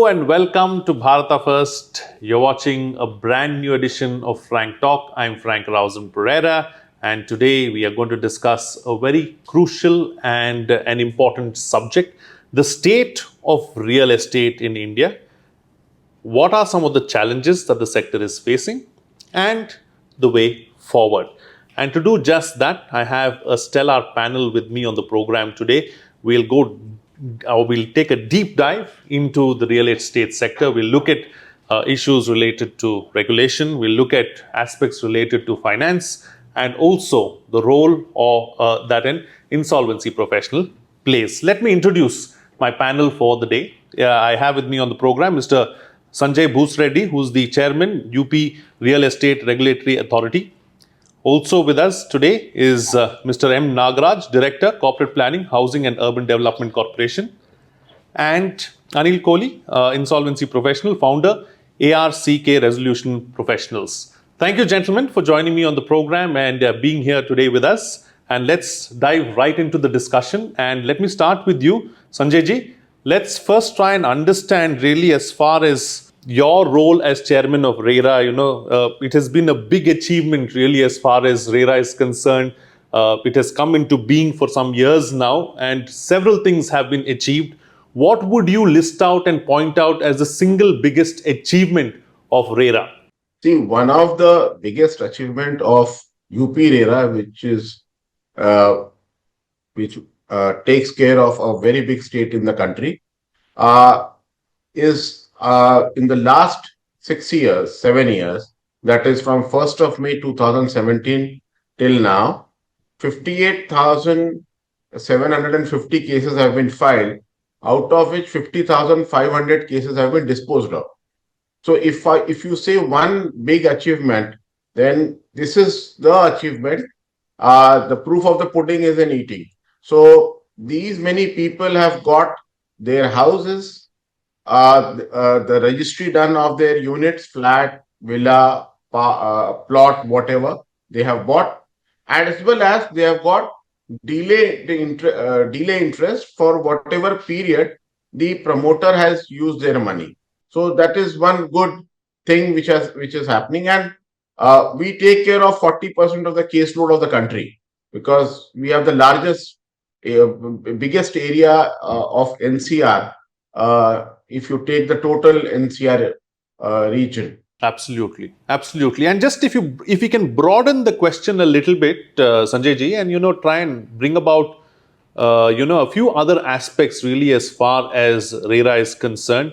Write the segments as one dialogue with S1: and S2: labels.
S1: and welcome to Bharata First. You're watching a brand new edition of Frank Talk. I'm Frank Rausan Pereira, and today we are going to discuss a very crucial and an important subject, the state of real estate in India. What are some of the challenges that the sector is facing and the way forward? And to do just that, I have a stellar panel with me on the program today. We'll take a deep dive into the real estate sector. We'll look at issues related to regulation. We'll look at aspects related to finance and also the role that an insolvency professional plays. Let me introduce my panel for the day. I have with me on the program Mr. Sanjay Bhoosreddy, who's the chairman, UP Real Estate Regulatory Authority. Also with us today is Mr. M. Nagaraj, Director, Corporate Planning, Housing and Urban Development Corporation, and Anil Kohli, Insolvency Professional, Founder, ARCK Resolution Professionals. Thank you, gentlemen, for joining me on the program and being here today with us. And let's dive right into the discussion. And let me start with you, Sanjay ji. Let's first try and understand really as far as your role as chairman of RERA. It has been a big achievement really as far as RERA is concerned. It has come into being for some years now and several things have been achieved. What would you list out and point out as the single biggest achievement of RERA?
S2: See, one of the biggest achievement of UP RERA, which takes care of a very big state in the country, is in the last 7 years, that is from 1st of May 2017 till now, 58,750 cases have been filed, out of which 50,500 cases have been disposed of. So if you say one big achievement, then this is the achievement. The proof of the pudding is in eating. So these many people have got their houses, the registry done of their units, flat, villa, plot, whatever they have bought, and as well as they have got delay interest for whatever period the promoter has used their money. So that is one good thing which is happening, and we take care of 40% of the caseload of the country because we have the biggest area of NCR. If you take the total NCR region.
S1: Absolutely. And just if you can broaden the question a little bit, Sanjay ji, and try and bring about a few other aspects really as far as RERA is concerned.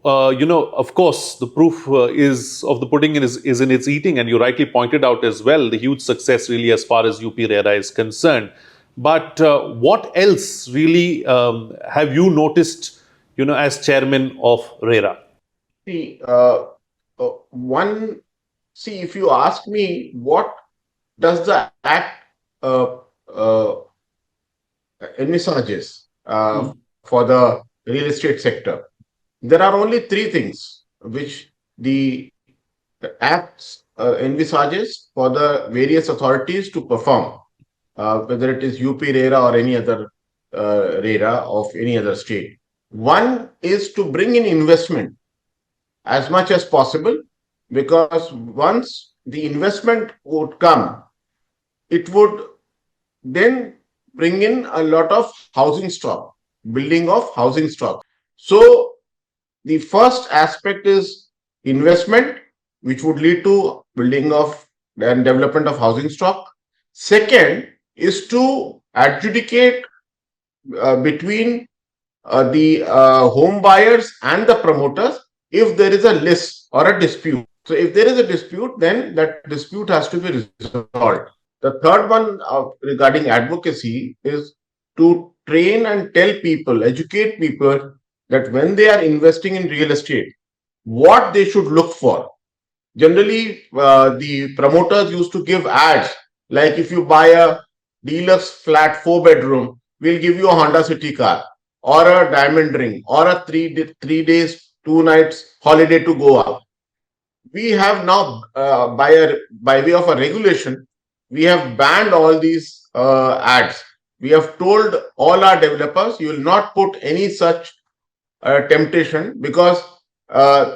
S1: Of course, the proof is of the pudding is in its eating, and you rightly pointed out as well the huge success really as far as UP RERA is concerned. But what else really have you noticed, as chairman of RERA?
S2: See, if you ask me, what does the Act envisages for the real estate sector? There are only three things which the Act envisages for the various authorities to perform, whether it is UP RERA or any other RERA of any other state. One is to bring in investment as much as possible, because once the investment would come, it would then bring in a lot of housing stock, building of housing stock. So the first aspect is investment, which would lead to building of and development of housing stock. Second is to adjudicate between the home buyers and the promoters if there is a list or a dispute. So if there is a dispute, then that dispute has to be resolved. The third one regarding advocacy is to train and tell people, educate people that when they are investing in real estate, what they should look for. Generally, the promoters used to give ads, like if you buy a deluxe flat 4-bedroom, we'll give you a Honda City car or a diamond ring or a 3 days, 2 nights holiday to go out. We have now, by way of a regulation, we have banned all these ads. We have told all our developers, you will not put any such temptation, because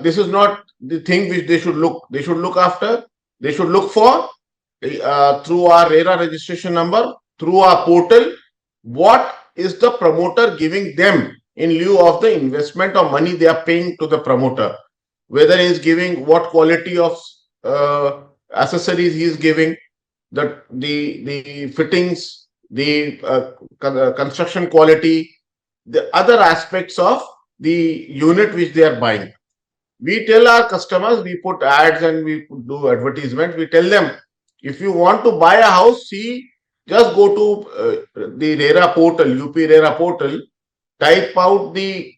S2: this is not the thing which they should look. They should look after. They should look for through our RERA registration number, through our portal, what is the promoter giving them in lieu of the investment or money they are paying to the promoter. Whether he is giving what quality of accessories he is giving, the fittings, the construction quality, the other aspects of the unit which they are buying. We tell our customers, we put ads and we do advertisements. We tell them, if you want to buy a house, see, just go to the RERA portal, UP RERA portal, type out the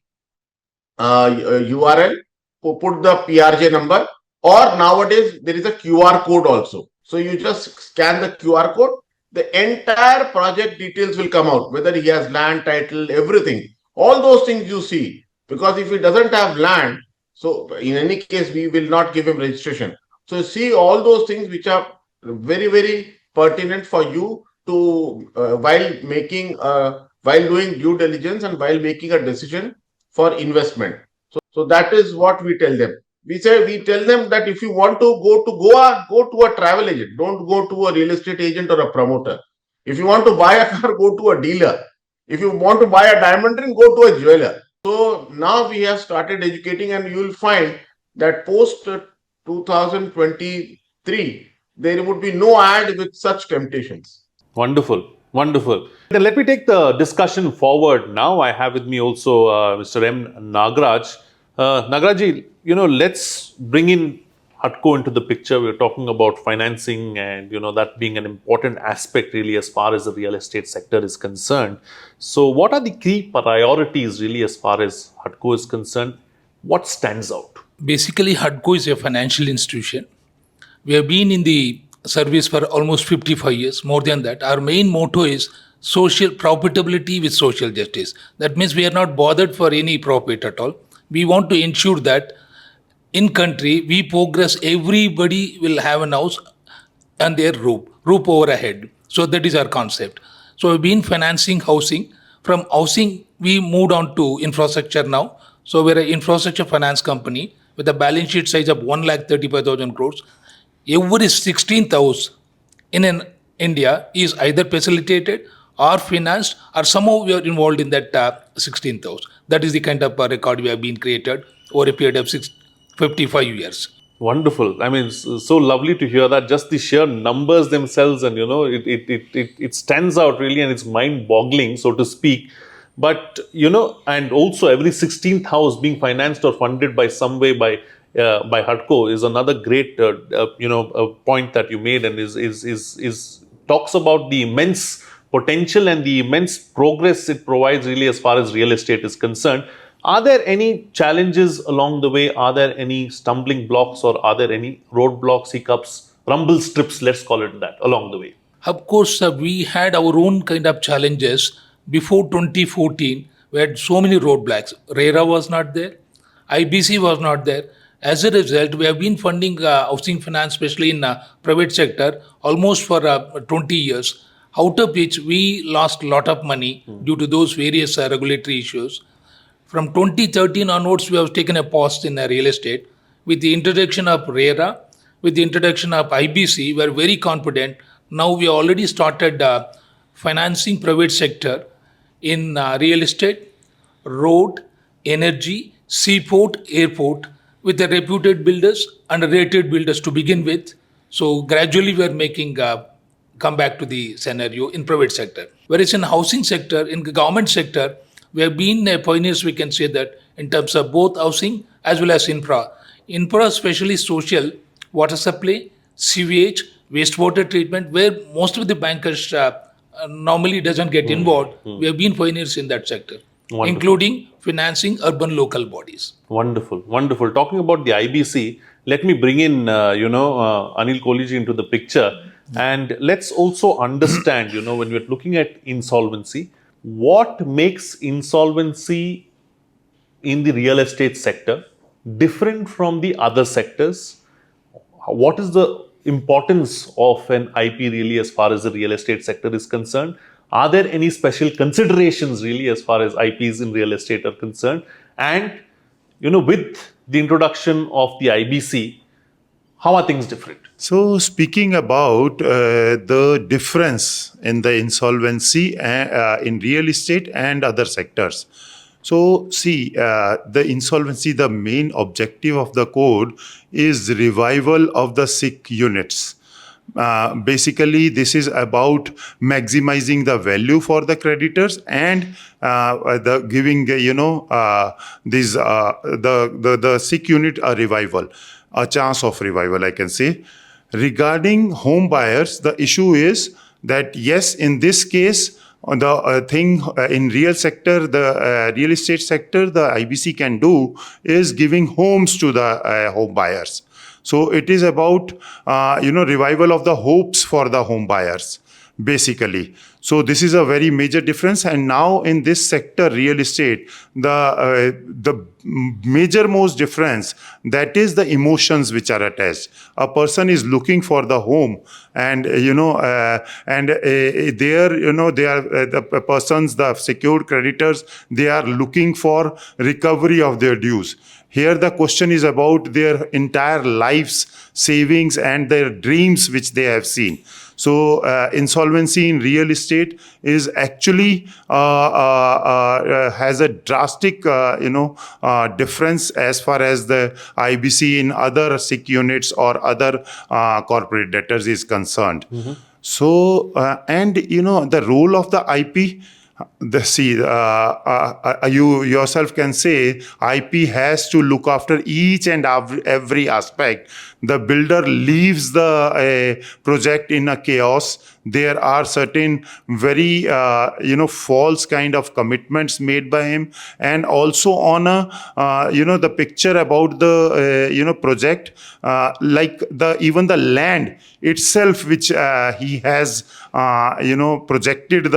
S2: URL, put the PRJ number, or nowadays there is a QR code also. So you just scan the QR code, the entire project details will come out, whether he has land, title, everything. All those things you see. Because if he doesn't have land, so in any case, we will not give him registration. So see all those things which are very, very pertinent for you to while doing due diligence and while making a decision for investment. So that is what we tell them. We tell them that if you want to go to Goa, go to a travel agent. Don't go to a real estate agent or a promoter. If you want to buy a car, go to a dealer. If you want to buy a diamond ring, go to a jeweler. So now we have started educating, and you will find that post 2023, there would be no ad with such temptations.
S1: Wonderful. Wonderful. Then let me take the discussion forward now. I have with me also Mr. M. Nagaraj. Nagaraj, let's bring in HUDCO into the picture. We're talking about financing and, that being an important aspect really as far as the real estate sector is concerned. So what are the key priorities really as far as HUDCO is concerned? What stands out?
S3: Basically, HUDCO is a financial institution. We have been in the service for almost 55 years, more than that. Our main motto is social profitability with social justice. That means we are not bothered for any profit at all. We want to ensure that in country we progress, everybody will have an house and their roof over a head. So that is our concept. So we've been financing housing. From housing, we moved on to infrastructure now. So we're an infrastructure finance company with a balance sheet size of 1,35,000 crores. Every 16th house in India is either facilitated or financed, or somehow we are involved in that 16th house. That is the kind of record we have been created over a period of 55 years.
S1: Wonderful. I mean, so lovely to hear that. Just the sheer numbers themselves, and it stands out really, and it's mind-boggling, so to speak. But and also every 16th house being financed or funded by some way by HUDCO is another great point that you made, and is talks about the immense potential and the immense progress it provides really as far as real estate is concerned. Are there any challenges along the way? Are there any stumbling blocks, or are there any roadblocks, hiccups, rumble strips, let's call it that, along the way?
S3: Of course, we had our own kind of challenges. Before 2014, we had so many roadblocks. RERA was not there. IBC was not there. As a result, we have been funding housing finance, especially in private sector, almost for 20 years, out of which we lost a lot of money due to those various regulatory issues. From 2013 onwards, we have taken a pause in real estate. With the introduction of RERA, with the introduction of IBC, we are very confident. Now we already started financing private sector in real estate, road, energy, seaport, airport, with the reputed builders and rated builders to begin with. So gradually we are making come back to the scenario in private sector. Whereas in housing sector, in government sector, we have been pioneers, we can say that, in terms of both housing as well as infra. Infra, especially social, water supply, sewage, wastewater treatment, where most of the bankers normally doesn't get involved. We have been pioneers in that sector. Wonderful. Including financing urban local bodies.
S1: Wonderful, wonderful. Talking about the IBC, let me bring in, Anil Kohli into the picture. And let's also understand, when we're looking at insolvency, what makes insolvency in the real estate sector different from the other sectors? What is the importance of an IP really as far as the real estate sector is concerned? Are there any special considerations really as far as IPs in real estate are concerned? And with the introduction of the IBC, how are things different?
S4: So, speaking about the difference in the insolvency in real estate and other sectors. So, see, the insolvency, the main objective of the code is revival of the sick units. Basically, this is about maximizing the value for the creditors and the giving the sick unit a revival, a chance of revival, I can say. Regarding home buyers, the issue is that yes, in this case, on the thing in real sector, the real estate sector, the IBC can do is giving homes to the home buyers. So it is about revival of the hopes for the home buyers, basically. So this is a very major difference. And now in this sector, real estate, the major most difference, that is the emotions which are attached. A person is looking for the home, and they are the persons, the secured creditors, they are looking for recovery of their dues. Here the question is about their entire lives, savings, and their dreams which they have seen. So insolvency in real estate is actually has a drastic difference as far as the IBC in other SIC units or other corporate debtors is concerned. Mm-hmm. So the role of the IP. You yourself can say IP has to look after each and every aspect. The builder leaves the project in a chaos. There are certain very false kind of commitments made by him, and also on the picture about the project, like even the land itself, which he has projected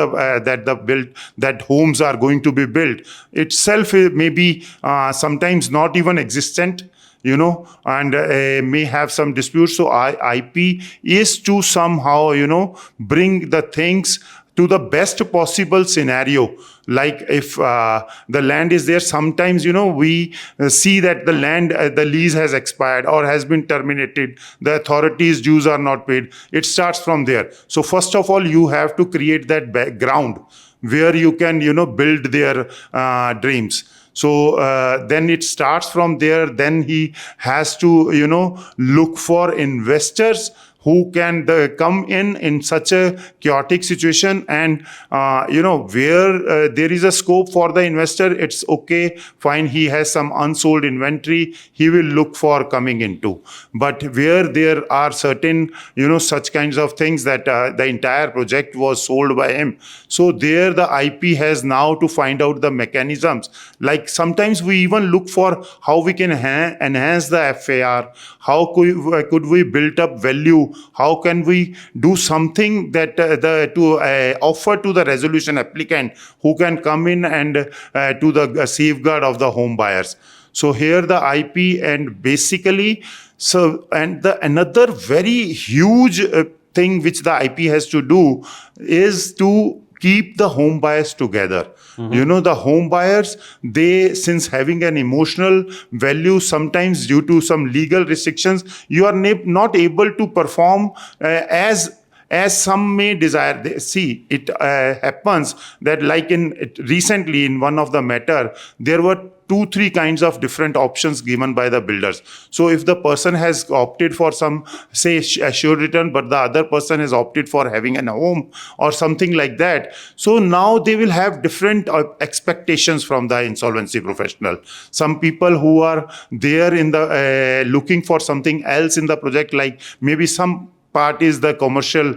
S4: that homes are going to be built itself, may be sometimes not even existent, and may have some disputes. So IP is to somehow bring the things to the best possible scenario. Like if the land is there, sometimes we see that the land, the lease has expired or has been terminated, the authorities' dues are not paid. It starts from there. So first of all, you have to create that background where you can build their dreams. So then it starts from there. Then he has to look for investors who can come in such a chaotic situation, and where there is a scope for the investor, it's okay, fine, he has some unsold inventory, he will look for coming into. But where there are certain such kinds of things that the entire project was sold by him, so there the IP has now to find out the mechanisms. Like sometimes we even look for how we can enhance the FAR, how could we build up value, how can we do something that to offer to the resolution applicant who can come in and to the safeguard of the home buyers. So here the IP, and basically, another very huge thing which the IP has to do is to keep the home buyers together. Mm-hmm. The home buyers, they, since having an emotional value, sometimes due to some legal restrictions, you are not able to perform as some may desire. It happens that recently in one of the matter, there were 2-3 kinds of different options given by the builders. So if the person has opted for some, say, assured return, but the other person has opted for having a home or something like that, so now they will have different expectations from the insolvency professional. Some people who are there in the looking for something else in the project, like maybe some part is the commercial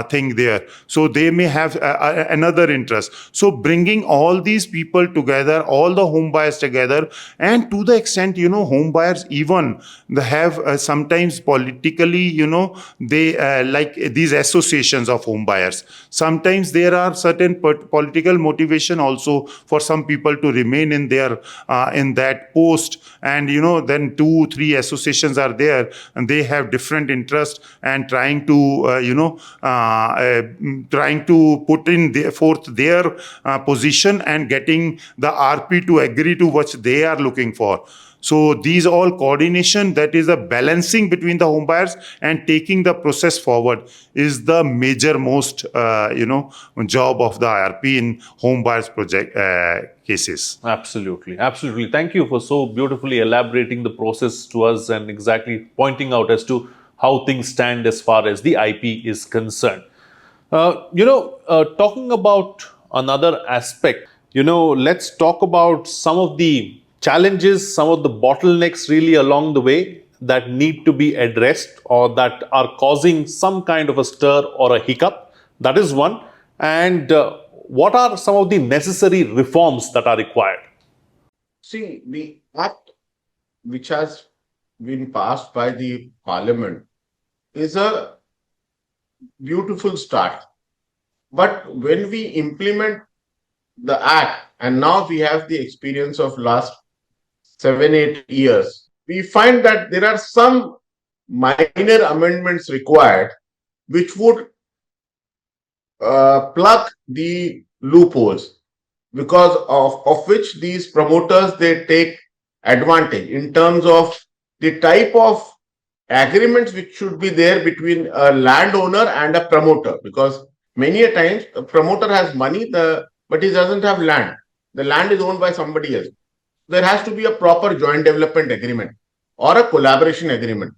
S4: thing there, so they may have another interest. So bringing all these people together, all the home buyers together, and to the extent home buyers even they have sometimes politically they like these associations of home buyers. Sometimes there are certain political motivation also for some people to remain in their in that post, and then 2-3 associations are there and they have different interest, and and trying to trying to put in forth their position and getting the RP to agree to what they are looking for. So these all coordination, that is a balancing between the home buyers and taking the process forward, is the major most job of the IRP in home buyers project cases.
S1: Absolutely. Absolutely. Thank you for so beautifully elaborating the process to us and exactly pointing out as to how things stand as far as the IP is concerned. Talking about another aspect, let's talk about some of the challenges, some of the bottlenecks really along the way that need to be addressed or that are causing some kind of a stir or a hiccup. That is one. And what are some of the necessary reforms that are required?
S2: See, the act which has been passed by the parliament is a beautiful start. But when we implement the act, and now we have the experience of last 7-8 years, we find that there are some minor amendments required which would plug the loopholes, because of which these promoters, they take advantage in terms of the type of agreements which should be there between a landowner and a promoter, because many a times the promoter has money, but he doesn't have land. The land is owned by somebody else. There has to be a proper joint development agreement or a collaboration agreement.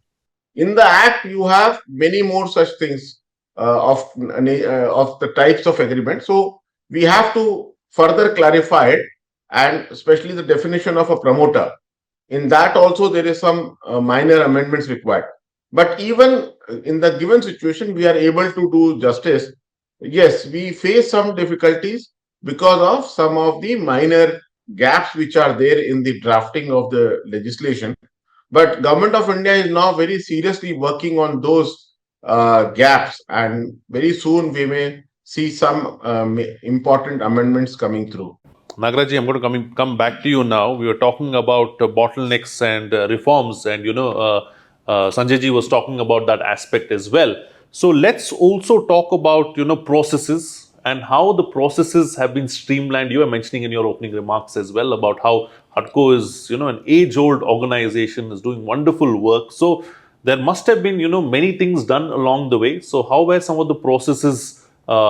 S2: In the act, you have many more such things of the types of agreement. So we have to further clarify it, and especially the definition of a promoter. In that also there is some minor amendments required. But even in the given situation, we are able to do justice. Yes, we face some difficulties because of some of the minor gaps which are there in the drafting of the legislation. But Government of India is now very seriously working on those gaps, and very soon we may see some important amendments coming through.
S1: Nagaraji, I'm going to come back to you now. We were talking about bottlenecks and reforms, and Sanjay ji was talking about that aspect as well. So let's also talk about processes and how the processes have been streamlined. You were mentioning in your opening remarks as well about how HUDCO is an age-old organization, is doing wonderful work. So there must have been many things done along the way. So how were some of the processes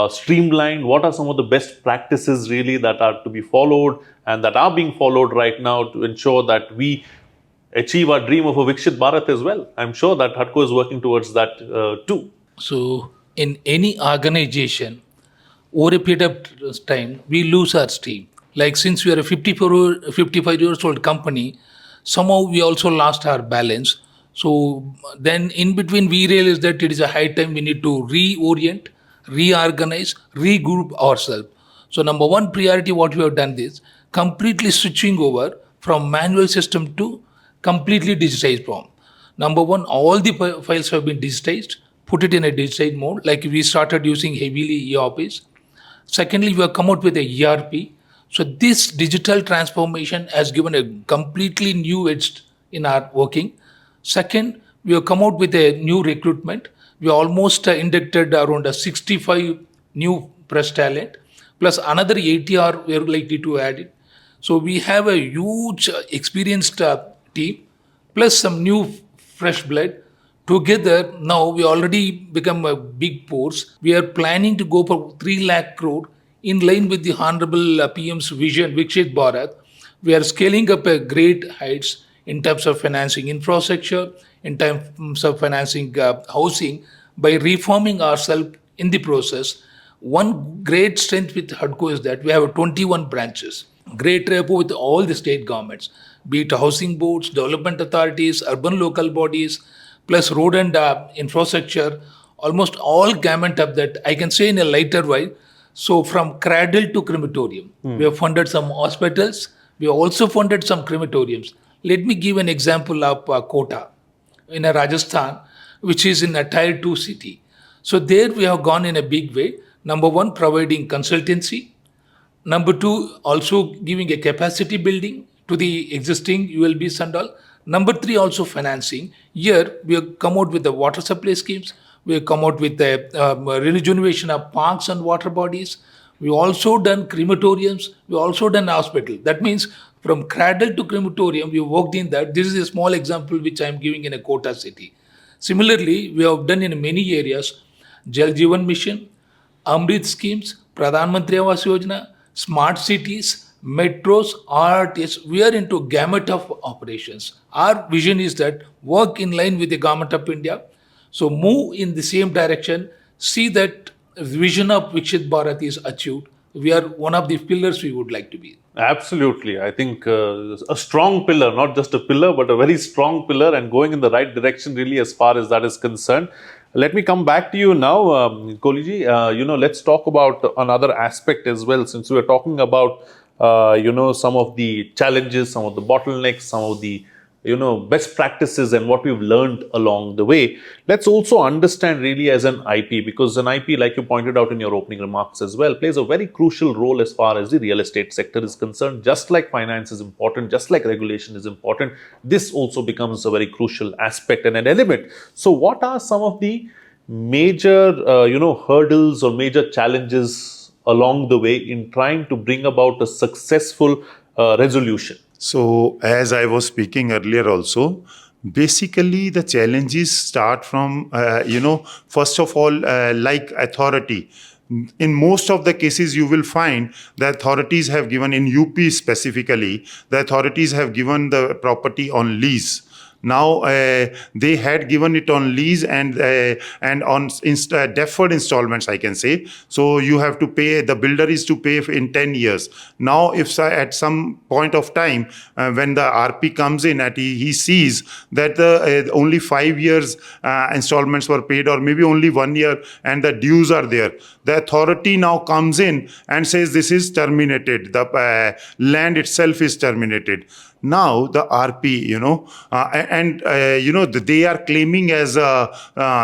S1: streamlined? What are some of the best practices really that are to be followed and that are being followed right now to ensure that we achieve our dream of a Vikshit Bharat as well? I'm sure that HUDCO is working towards that too.
S3: So, in any organization, over a period of time, we lose our steam. Like since we are a 55 years old company, somehow we also lost our balance. So then in between, we realized that it is a high time we need to reorient, reorganize, regroup ourselves. So number one priority, what we have done is completely switching over from manual system to completely digitized form. Number one, all the files have been digitized, put it in a digitized mode, like we started using heavily ERPs. Secondly, we have come out with a ERP. So this digital transformation has given a completely new edge in our working. Second, we have come out with a new recruitment. We almost inducted around 65 new press talent, plus another 80 are we are likely to add it. So we have a huge experienced team, plus some new fresh blood. Together, now we already become a big force. We are planning to go for 3 lakh crore in line with the Honorable PM's vision, Vikshit Bharat. We are scaling up a great heights in terms of financing infrastructure, in terms of financing housing, by reforming ourselves in the process. One great strength with HUDCO is that we have 21 branches. Great rapport with all the state governments, be it housing boards, development authorities, urban local bodies, plus road and infrastructure, almost all gamut of that. I can say in a lighter way. So from cradle to crematorium, we have funded some hospitals. We have also funded some crematoriums. Let me give an example of Kota in Rajasthan, which is in a tier 2 city. So there we have gone in a big way. Number one, providing consultancy. Number two, also giving a capacity building to the existing ULBs and all. Number three, also financing. Here we have come out with the water supply schemes, We come out with a rejuvenation of parks and water bodies. We also done crematoriums. We also done hospital. That means from cradle to crematorium, we worked in that. This is a small example which I am giving in a Kota city. Similarly, we have done in many areas Jal Jeevan Mission, Amrit schemes, Pradhan Mantri Awas Yojana, smart cities, metros, RTS. We are into gamut of operations. Our vision is that work in line with the government of India. So move in the same direction. See that vision of Vikshit Bharat is achieved. We are one of the pillars we would like to be.
S1: Absolutely. I think a strong pillar, not just a pillar, but a very strong pillar and going in the right direction really as far as that is concerned. Let me come back to you now, Kohli ji. Let's talk about another aspect as well, since we are talking about, some of the challenges, some of the bottlenecks, some of the best practices and what we've learned along the way. Let's also understand really as an IP, because an IP, like you pointed out in your opening remarks as well, plays a very crucial role as far as the real estate sector is concerned. Just like finance is important, just like regulation is important, this also becomes a very crucial aspect and an element. So what are some of the major hurdles or major challenges along the way in trying to bring about a successful resolution?
S4: So, as I was speaking earlier also, basically the challenges start from, first of all, like authority. In most of the cases, you will find the authorities have given, in UP specifically, the authorities have given the property on lease. Now they had given it on lease and on deferred installments, I can say. So you have to pay, the builder is to pay in 10 years. Now if at some point of time when the RP comes in, he sees that only 5 years installments were paid, or maybe only 1 year, and the dues are there, the authority now comes in and says this is terminated, the land itself is terminated. Now the RP, they are claiming as a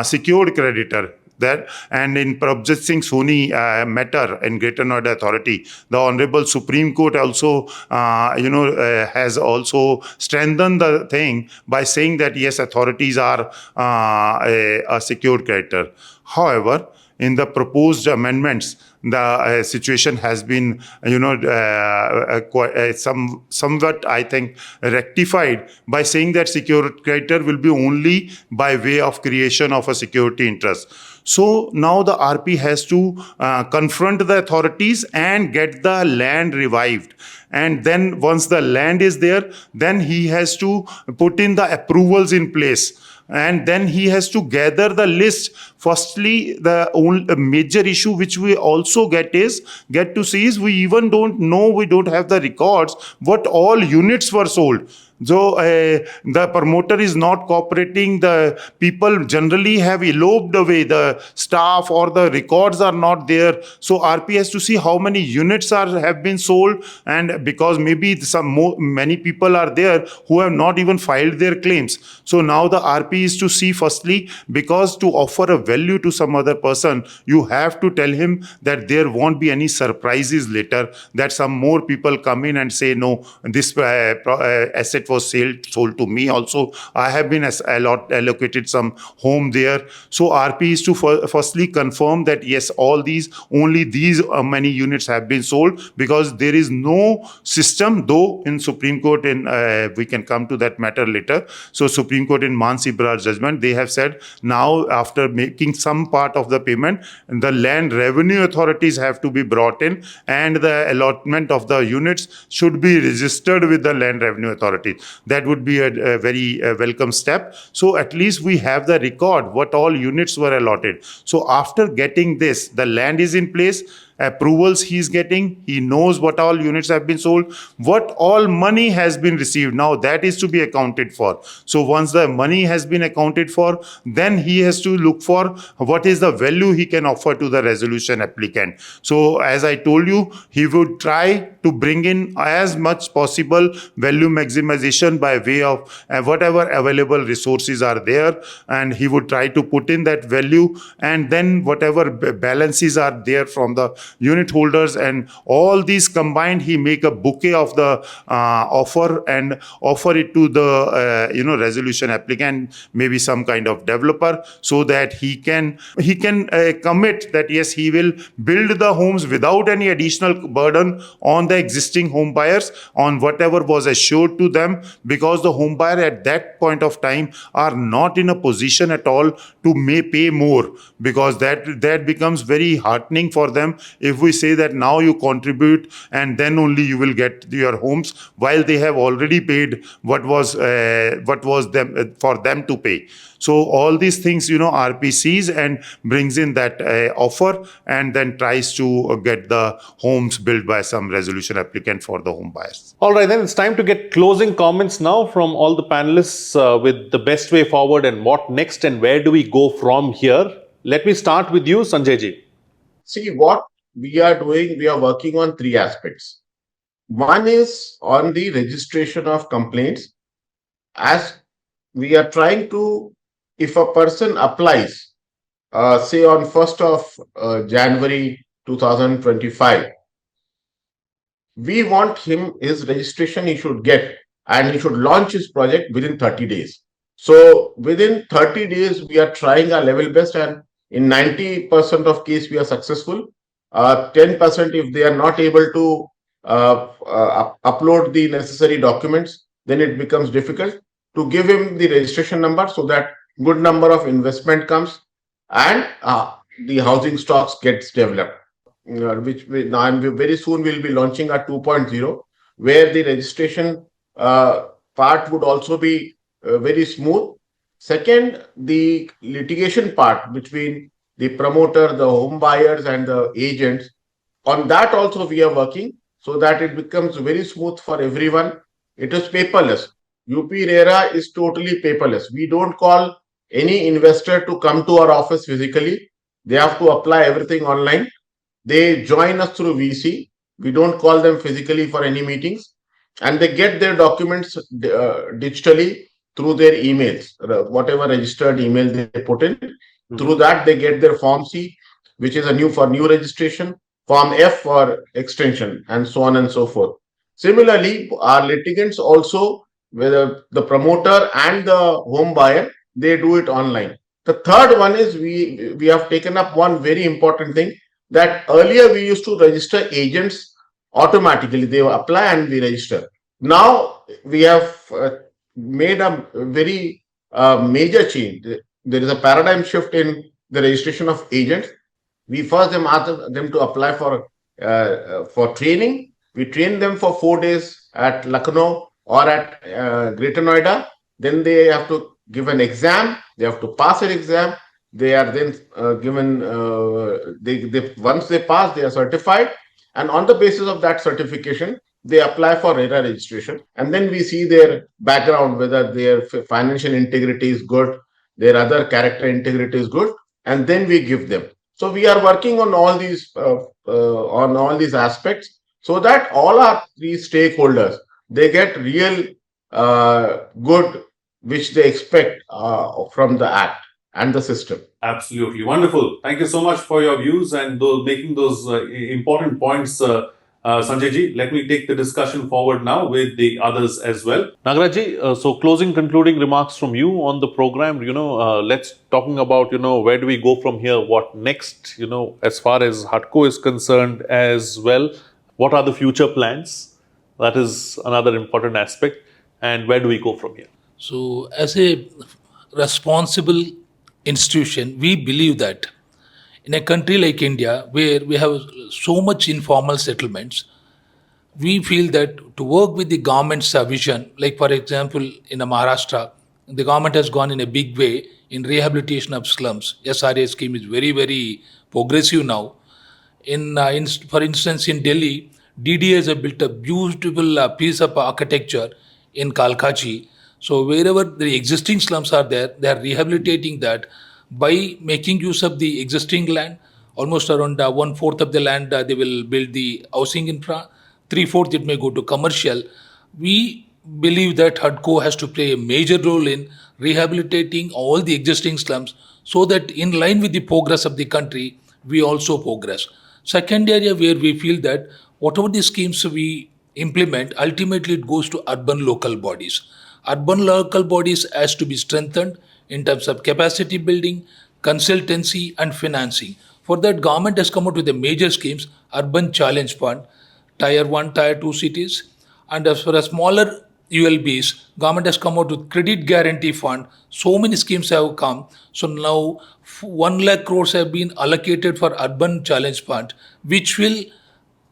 S4: secured creditor. That, and in Prabhat Singh Soni matter in Greater Noida Authority, the Honorable Supreme Court also, has also strengthened the thing by saying that yes, authorities are a secured creditor. However, in the proposed amendments, the situation has been, somewhat, I think, rectified by saying that secured creditor will be only by way of creation of a security interest. So now the RP has to confront the authorities and get the land revived. And then once the land is there, then he has to put in the approvals in place. And then he has to gather the list. Firstly, the only major issue which we also get to see is we even don't know, we don't have the records what all units were sold. So the promoter is not cooperating, the people generally have eloped away, the staff or the records are not there. So RP has to see how many units have been sold, and because maybe many people are there who have not even filed their claims. So now the RP is to see, firstly, because to offer a value to some other person, you have to tell him that there won't be any surprises later, that some more people come in and say, no, this asset was sold to me also. I have been allocated some home there. So RP is to firstly confirm that yes, only these many units have been sold, because there is no system, though in Supreme Court, we can come to that matter later. So Supreme Court in Mansi Brar judgment, they have said now after making some part of the payment, the land revenue authorities have to be brought in, and the allotment of the units should be registered with the land revenue authority. That would be a very welcome step. So at least we have the record what all units were allotted. So after getting this, the land is in place, approvals he is getting, he knows what all units have been sold, what all money has been received. Now that is to be accounted for. So once the money has been accounted for, then he has to look for what is the value he can offer to the resolution applicant. So as I told you, he would try to bring in as much possible value maximization by way of whatever available resources are there, and he would try to put in that value, and then whatever balances are there from the unit holders, and all these combined, he make a bouquet of the offer and offer it to the resolution applicant, maybe some kind of developer, so that he can commit that yes, he will build the homes without any additional burden on the existing home buyers on whatever was assured to them, because the home buyer at that point of time are not in a position at all to may pay more, because that becomes very heartening for them if we say that now you contribute and then only you will get your homes, while they have already paid what was them for them to pay. So all these things, RP sees and brings in that offer, and then tries to get the homes built by some resolution applicant for the home buyers.
S1: All right, then it's time to get closing comments now from all the panelists with the best way forward and what next and where do we go from here. Let me start with you, Sanjay ji.
S2: See, what we are doing, we are working on three aspects. One is on the registration of complaints, as we are trying to, if a person applies, say on 1st of January 2025, we want his registration he should get, and he should launch his project within 30 days. So within 30 days, we are trying our level best, and in 90% of case, we are successful. 10% if they are not able to upload the necessary documents, then it becomes difficult to give him the registration number, so that good number of investment comes and the housing stocks gets developed. Which very soon we'll be launching our 2.0, where the registration part would also be very smooth. Second, the litigation part between the promoter, the home buyers and the agents, on that also we are working, so that it becomes very smooth for everyone. It is paperless. UP RERA is totally paperless. We don't call any investor to come to our office physically. They have to apply everything online. They join us through VC. We don't call them physically for any meetings, and they get their documents digitally through their emails, whatever registered email they put in. Through that, they get their Form C, which is for new registration, Form F for extension, and so on and so forth. Similarly, our litigants also, whether the promoter and the home buyer, they do it online. The third one is we have taken up one very important thing, that earlier we used to register agents automatically. They apply and we register. Now we have made a very major change. There is a paradigm shift in the registration of agents. We first ask them to apply for training. We train them for 4 days at Lucknow or at Greater Noida. Then they have to give an exam. They have to pass an exam. They are then given, once they pass, they are certified. And on the basis of that certification, they apply for RERA registration. And then we see their background, whether their financial integrity is good, their other character integrity is good, and then we give them. So we are working on all these aspects, so that all our three stakeholders, they get real good, which they expect from the Act and the system.
S1: Absolutely. Wonderful. Thank you so much for your views and making those important points, Sanjay ji. Let me take the discussion forward now with the others as well. Nagaraj ji, so closing, concluding remarks from you on the program. Let's talking about, where do we go from here? What next, as far as HUDCO is concerned as well? What are the future plans? That is another important aspect. And where do we go from here?
S3: So, as a responsible institution, we believe that in a country like India, where we have so much informal settlements, we feel that to work with the government's vision, like for example, in Maharashtra, the government has gone in a big way in rehabilitation of slums. SRA scheme is very, very progressive now. For instance, in Delhi, DDA has built a beautiful piece of architecture in Kalkaji. So wherever the existing slums are there, they are rehabilitating that by making use of the existing land. Almost around 1/4 of the land they will build the housing infra. 3/4 it may go to commercial. We believe that HUDCO has to play a major role in rehabilitating all the existing slums, so that in line with the progress of the country, we also progress. Second area where we feel that whatever the schemes we implement, ultimately it goes to urban local bodies. Urban local bodies has to be strengthened in terms of capacity building, consultancy and financing. For that, government has come out with the major schemes, Urban Challenge Fund, Tier 1, Tier 2 cities. And as for a smaller ULBs, government has come out with Credit Guarantee Fund. So many schemes have come. So now 1 lakh crores have been allocated for Urban Challenge Fund, which will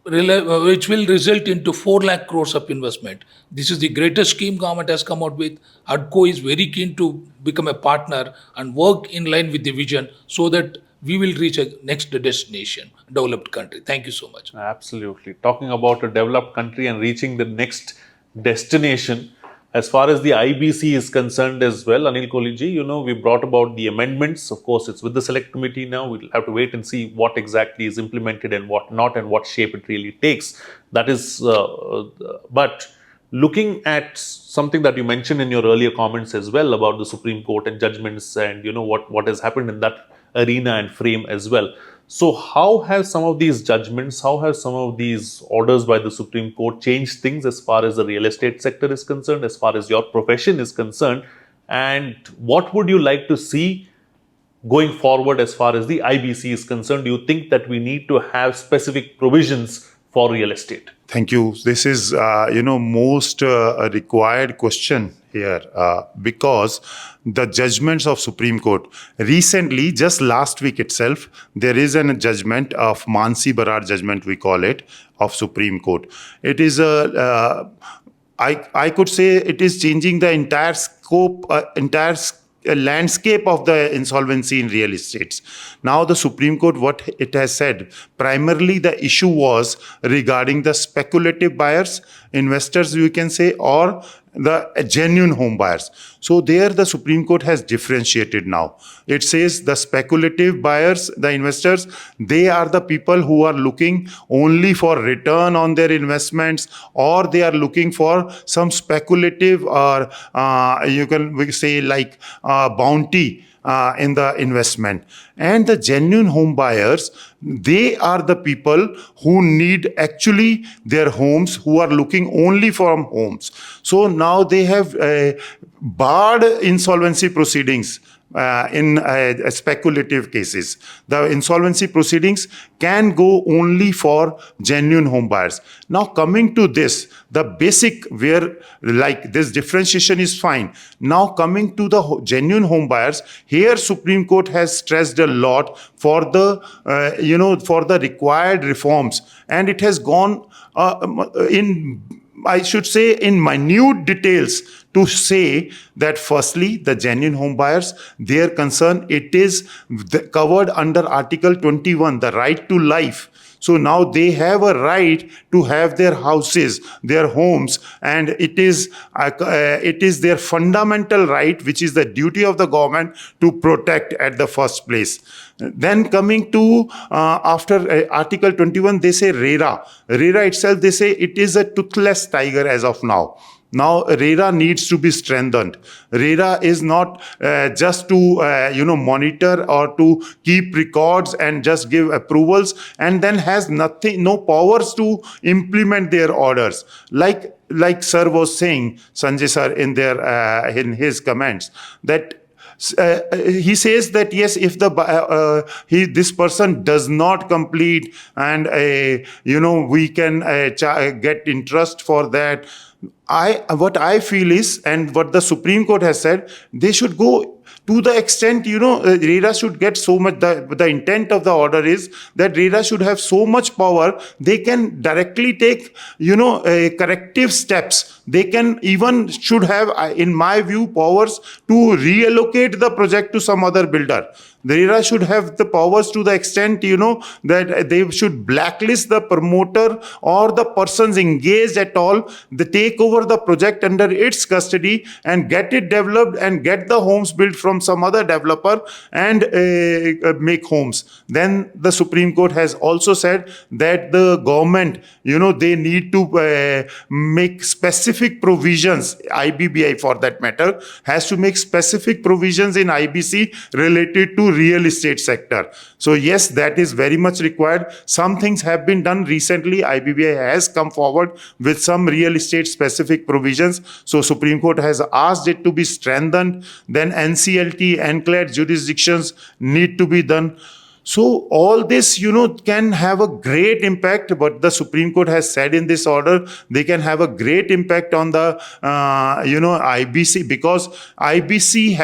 S3: which will result into 4 lakh crores of investment. This is the greatest scheme government has come out with. HUDCO is very keen to become a partner and work in line with the vision so that we will reach a next destination, developed country. Thank you so much.
S1: Absolutely. Talking about a developed country and reaching the next destination, as far as the IBC is concerned as well, Anil Kohli, we brought about the amendments. Of course, it's with the select committee now. We'll have to wait and see what exactly is implemented and what not, and what shape it really takes. That is, but looking at something that you mentioned in your earlier comments as well about the Supreme Court and judgments and what has happened in that arena and frame as well. So how have some of these judgments, how have some of these orders by the Supreme Court changed things as far as the real estate sector is concerned, as far as your profession is concerned? And what would you like to see going forward as far as the IBC is concerned? Do you think that we need to have specific provisions for real estate?
S4: Thank you. This is, most a required question here because the judgments of Supreme Court recently, just last week itself, there is a judgment of Mansi Barar judgment, we call it, of Supreme Court. It is I could say it is changing the entire scope, landscape of the insolvency in real estates. Now the Supreme Court, what it has said, primarily the issue was regarding the speculative buyers, investors you can say, or the genuine home buyers. So there the Supreme Court has differentiated now. It says the speculative buyers, the investors, they are the people who are looking only for return on their investments, or they are looking for some speculative or you can say like bounty in the investment. And the genuine home buyers, they are the people who need actually their homes, who are looking only for homes. So now they have barred insolvency proceedings in speculative cases. The insolvency proceedings can go only for genuine home buyers. Now coming to this, the basic where like this differentiation is fine. Now coming to the genuine home buyers, here Supreme Court has stressed a lot for the for the required reforms, and it has gone in, I should say, in minute details to say that firstly, the genuine home buyers, their concern, it is covered under Article 21, the right to life. So now they have a right to have their houses, their homes, and it is their fundamental right, which is the duty of the government to protect at the first place. Then coming to after Article 21, they say RERA. RERA itself, they say it is a toothless tiger as of now. Now, RERA needs to be strengthened. RERA is not just to monitor or to keep records and just give approvals, and then has no powers to implement their orders. Like sir was saying, Sanjay sir in his comments, that he says that yes, if this person does not complete, and we can get interest for that. What I feel is, and what the Supreme Court has said, they should go to the extent, RERA should get so much, the intent of the order is that RERA should have so much power, they can directly take, corrective steps. They can even should have, in my view, powers to reallocate the project to some other builder. The RERA should have the powers to the extent, that they should blacklist the promoter or the persons engaged at all. They take over the project under its custody and get it developed and get the homes built from some other developer and make homes. Then the Supreme Court has also said that the government, they need to make specific provisions, IBBI for that matter, has to make specific provisions in IBC related to real estate sector. So yes, that is very much required. Some things have been done recently. IBBI has come forward with some real estate specific provisions. So Supreme Court has asked it to be strengthened. Then NCLT, NCLAT jurisdictions need to be done. So all this, can have a great impact. But the Supreme Court has said in this order, they can have a great impact on the, IBC, because IBC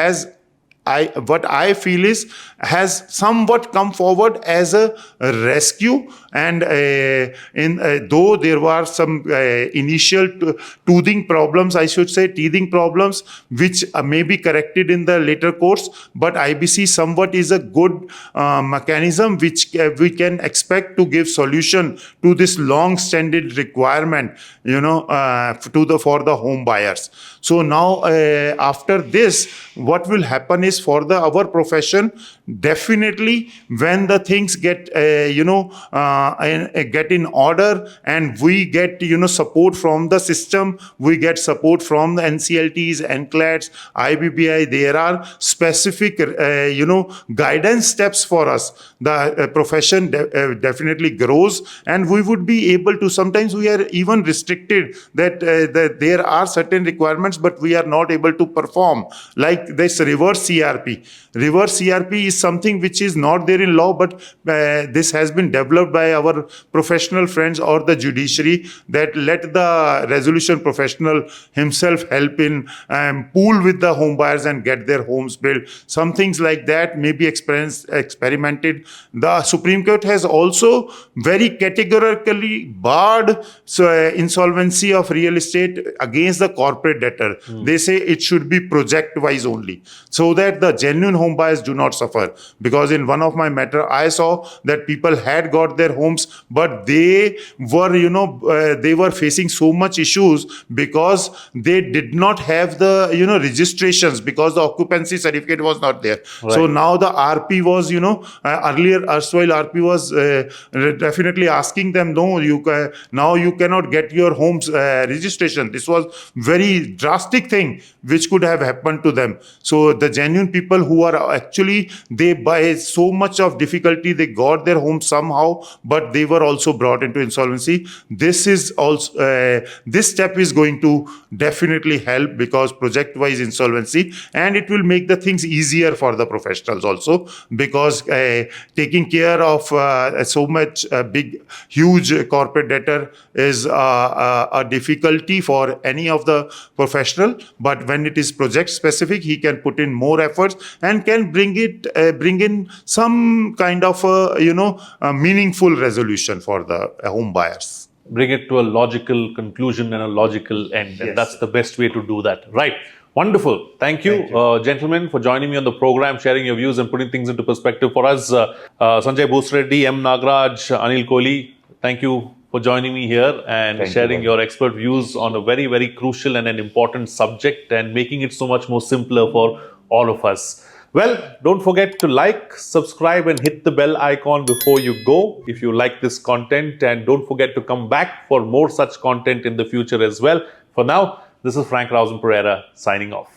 S4: what I feel has somewhat come forward as a rescue, and though there were some initial teething problems, which may be corrected in the later course, but IBC somewhat is a good mechanism which we can expect to give solution to this long-standing requirement, for the home buyers. So now after this, what will happen is, for our profession, definitely when the things get get in order, and we get support from the system, we get support from the NCLTs, NCLATs, IBBI, there are specific guidance steps for us. The profession definitely grows, and we would be able to, sometimes we are even restricted that there are certain requirements but we are not able to perform, like this reverse CRP. Reverse CRP is something which is not there in law, but this has been developed by our professional friends or the judiciary, that let the resolution professional himself help in pool with the home buyers and get their homes built. Some things like that may be experimented. The Supreme Court has also very categorically barred insolvency of real estate against the corporate debtor. They say it should be project-wise only, so that the genuine home buyers do not suffer. Because in one of my matter, I saw that people had got their homes, but they were facing so much issues because they did not have the registrations, because the occupancy certificate was not there.
S1: Right.
S4: So now the RP was earlier erstwhile RP was definitely asking them, no, now you cannot get your homes registration. This was very drastic thing which could have happened to them. So the genuine people who are actually, they by so much of difficulty they got their home somehow, but they were also brought into insolvency. This is also this step is going to definitely help, because project wise insolvency, and it will make the things easier for the professionals also, because taking care of so much big huge corporate debtor is a difficulty for any of the professional. But when it is project specific, he can put in more efforts and can bring in some kind of a meaningful resolution for the home buyers.
S1: Bring it to a logical conclusion and a logical end.
S4: Yes,
S1: and that's the best way to do that. Right. Wonderful. Thank you. Gentlemen, for joining me on the program, sharing your views and putting things into perspective for us. Sanjay, Bhoosreddy, M. Nagaraj, Anil, Kohli, thank you for joining me here and sharing your expert views on a very, very crucial and an important subject, and making it so much more simpler for all of us. Well, don't forget to like, subscribe and hit the bell icon before you go if you like this content, and don't forget to come back for more such content in the future as well. For now, this is Frank Rausan Pereira signing off.